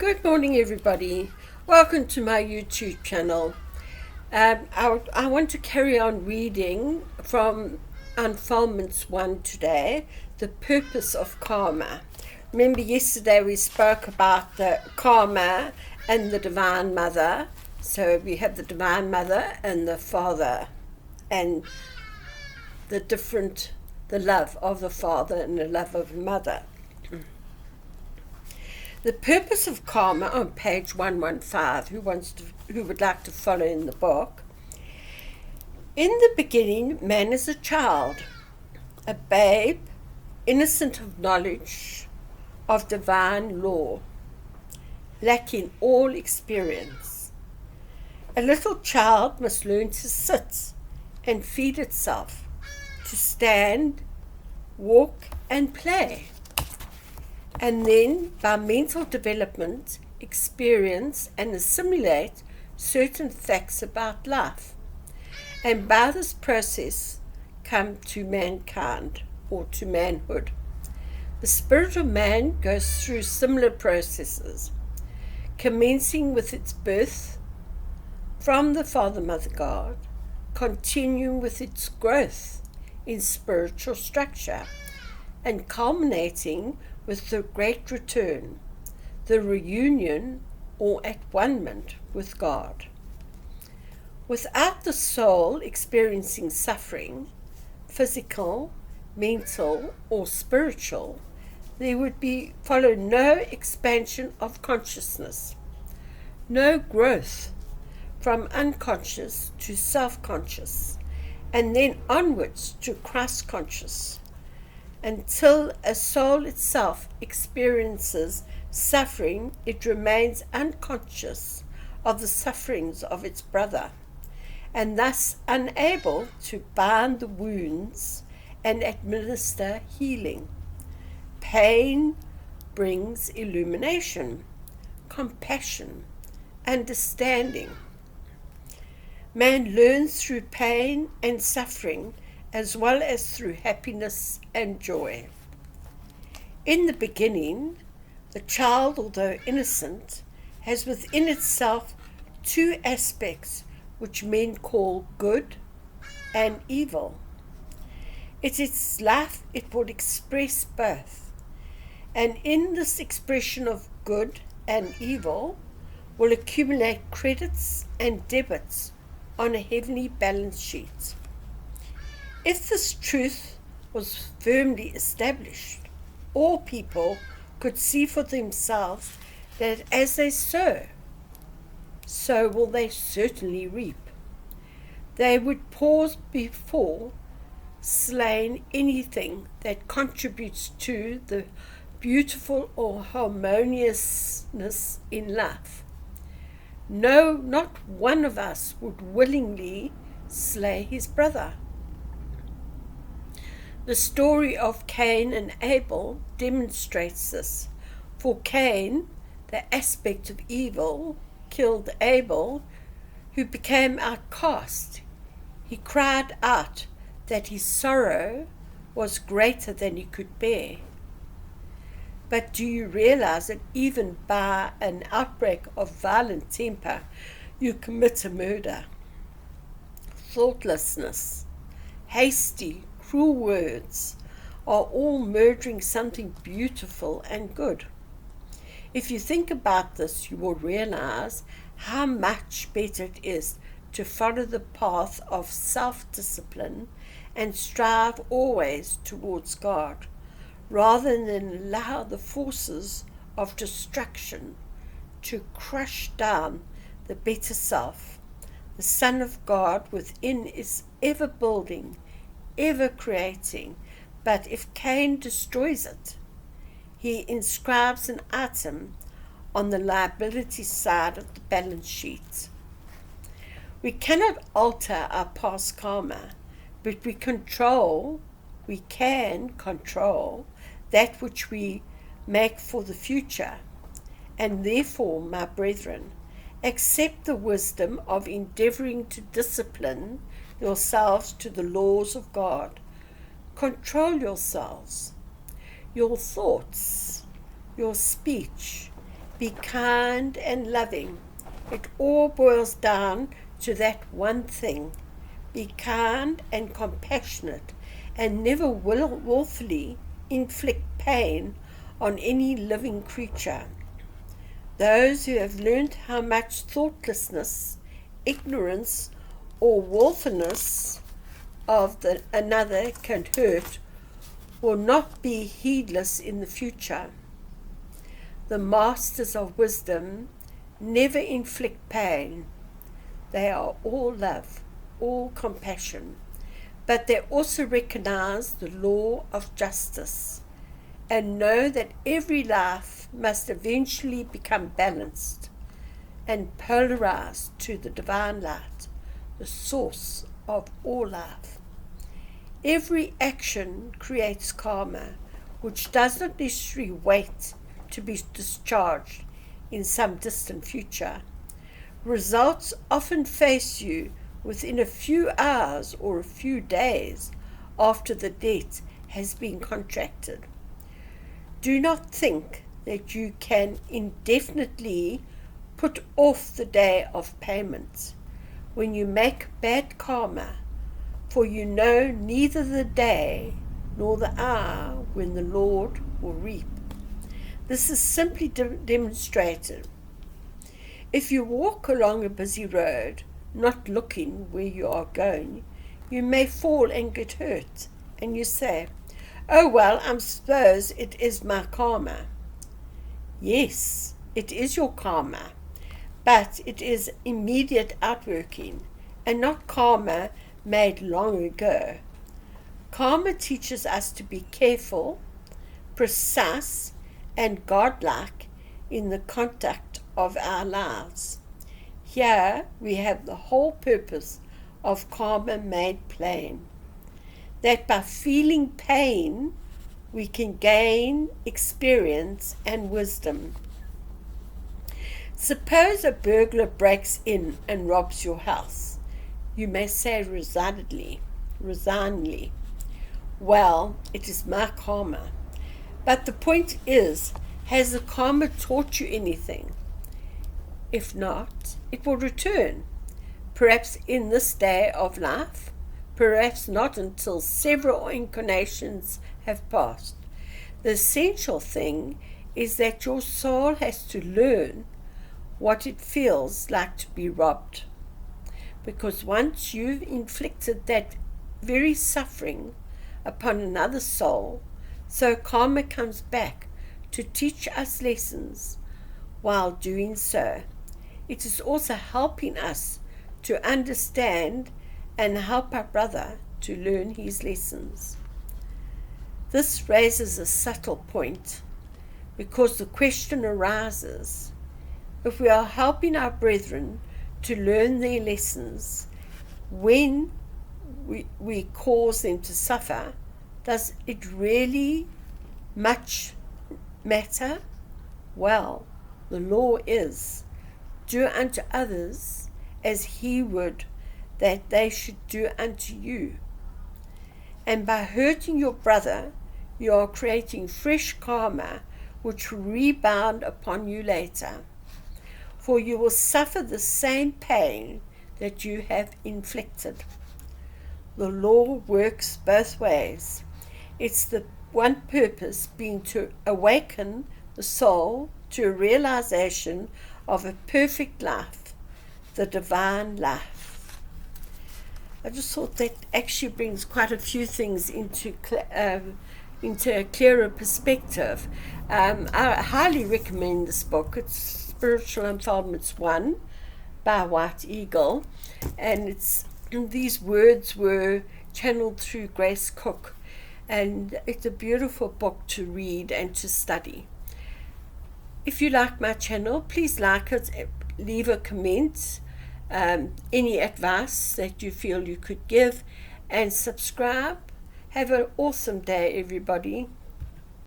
Good morning, everybody. Welcome to my YouTube channel. I want to carry on reading from Unfoldment 1 today, the purpose of karma. Remember, yesterday we spoke about the karma and the Divine Mother. So we have the Divine Mother and the Father, and the love of the Father and the love of the Mother. The purpose of karma on page 115, who would like to follow in the book. In the beginning, man is a child, a babe, innocent of knowledge of divine law, lacking all experience. A little child must learn to sit and feed itself, to stand, walk, and play. And then, by mental development, experience and assimilate certain facts about life. And by this process, come to mankind or to manhood. The spirit of man goes through similar processes, commencing with its birth from the Father, Mother, God, continuing with its growth in spiritual structure, and culminating with the great return, the reunion or at-one-ment with God. Without the soul experiencing suffering, physical, mental, or spiritual, there would follow no expansion of consciousness, no growth from unconscious to self-conscious, and then onwards to Christ-conscious, until a soul itself experiences suffering. It remains unconscious of the sufferings of its brother, and thus unable to bind the wounds and administer healing. Pain brings illumination, compassion, understanding. Man learns through pain and suffering, as well as through happiness and joy. In the beginning, the child, although innocent, has within itself two aspects which men call good and evil. Its life it will express both, and in this expression of good and evil will accumulate credits and debits on a heavenly balance sheet. If this truth was firmly established, all people could see for themselves that as they sow, so will they certainly reap. They would pause before slaying anything that contributes to the beautiful or harmoniousness in life. No, not one of us would willingly slay his brother. The story of Cain and Abel demonstrates this. For Cain, the aspect of evil, killed Abel, who became outcast. He cried out that his sorrow was greater than he could bear. But do you realize that even by an outbreak of violent temper, you commit a murder? Thoughtlessness, hasty, cruel words are all murdering something beautiful and good. If you think about this, you will realize how much better it is to follow the path of self-discipline and strive always towards God, rather than allow the forces of destruction to crush down the better self. The Son of God within is ever building, ever creating, but if Cain destroys it, he inscribes an item on the liability side of the balance sheet. We cannot alter our past karma, but we can control that which we make for the future. And therefore, my brethren, accept the wisdom of endeavoring to discipline yourselves to the laws of God. Control yourselves, your thoughts, your speech, Be kind and loving. It all boils down to that one thing. Be kind and compassionate, and never willfully inflict pain on any living creature. Those who have learned how much thoughtlessness, ignorance, or willfulness of another can hurt will not be heedless in the future. The masters of wisdom never inflict pain. They are all love, all compassion, but they also recognize the law of justice and know that every life must eventually become balanced and polarized to the divine light, the source of all life. Every action creates karma, which does not necessarily wait to be discharged in some distant future. Results often face you within a few hours or a few days after the debt has been contracted. Do not think that you can indefinitely put off the day of payment when you make bad karma, for you know neither the day nor the hour when the Lord will reap. This is simply demonstrated. If you walk along a busy road, not looking where you are going, you may fall and get hurt, and you say, "Oh well, I suppose it is my karma." Yes, it is your karma, but it is immediate outworking, and not karma made long ago. Karma teaches us to be careful, precise, and godlike in the conduct of our lives. Here we have the whole purpose of karma made plain, that by feeling pain we can gain experience and wisdom. Suppose a burglar breaks in and robs your house. You may say resignedly, "Well, it is my karma." But the point is, has the karma taught you anything? If not, it will return, perhaps in this day of life, perhaps not until several incarnations have passed. The essential thing is that your soul has to learn what it feels like to be robbed. Because once you've inflicted that very suffering upon another soul, so karma comes back to teach us lessons. While doing so, it is also helping us to understand and help our brother to learn his lessons. This raises a subtle point, because the question arises, if we are helping our brethren to learn their lessons, when we cause them to suffer, does it really much matter? Well, the law is, do unto others as he would that they should do unto you. And by hurting your brother, you are creating fresh karma which will rebound upon you later, for you will suffer the same pain that you have inflicted. The law works both ways. It's the one purpose being to awaken the soul to a realization of a perfect life, the divine life. I just thought that actually brings quite a few things into a clearer perspective. I highly recommend this book. It's Spiritual Unfoldments 1 by White Eagle, and these words were channeled through Grace Cook, and it's a beautiful book to read and to study. If you like my channel, please like it, leave a comment, any advice that you feel you could give, and subscribe. Have an awesome day, everybody.